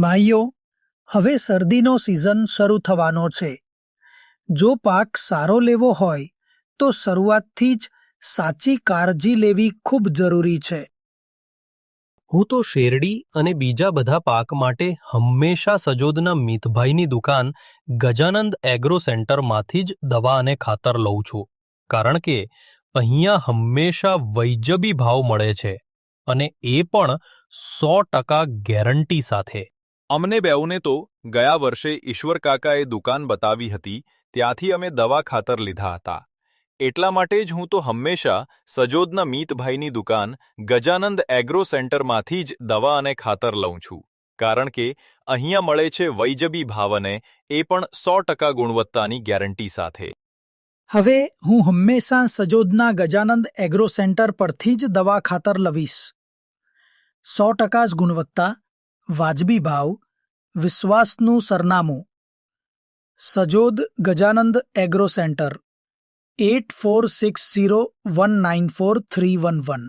ભાઈઓ, હવે શરદીનો સિઝન શરૂ થવાનો છે. જો પાક સારો લેવો હોય તો શરૂઆતથી જ સાચી કાળજી લેવી ખૂબ જરૂરી છે. હું તો શેરડી અને બીજા બધા પાક માટે હંમેશા સજોદના મિતભાઈની દુકાન ગજાનંદ એગ્રો સેન્ટરમાંથી જ દવા અને ખાતર લઉં છું, કારણ કે અહીંયા હંમેશા વૈજબી ભાવ મળે છે અને એ પણ 100% ગેરંટી સાથે. અમને બેઉને તો ગયા વર્ષે ઈશ્વર કાકાએ દુકાન બતાવી હતી, ત્યાંથી અમે દવા ખાતર લીધા હતા. એટલા માટે જ હું તો હંમેશા સજોદના મીતભાઈની દુકાન ગજાનંદ એગ્રો સેન્ટરમાંથી જ દવા અને ખાતર લઉં છું, કારણ કે અહીંયા મળે છે વૈજબી ભાવ અને એ પણ 100% ગુણવત્તાની ગેરંટી સાથે. હવે હું હંમેશા સજોદના ગજાનંદ એગ્રો સેન્ટર પરથી જ દવા ખાતર લવીશ. 100% જ ગુણવત્તા, વાજબી ભાવ, વિશ્વાસનું સરનામું. Sajod Gajanand agro centre, 8460194311.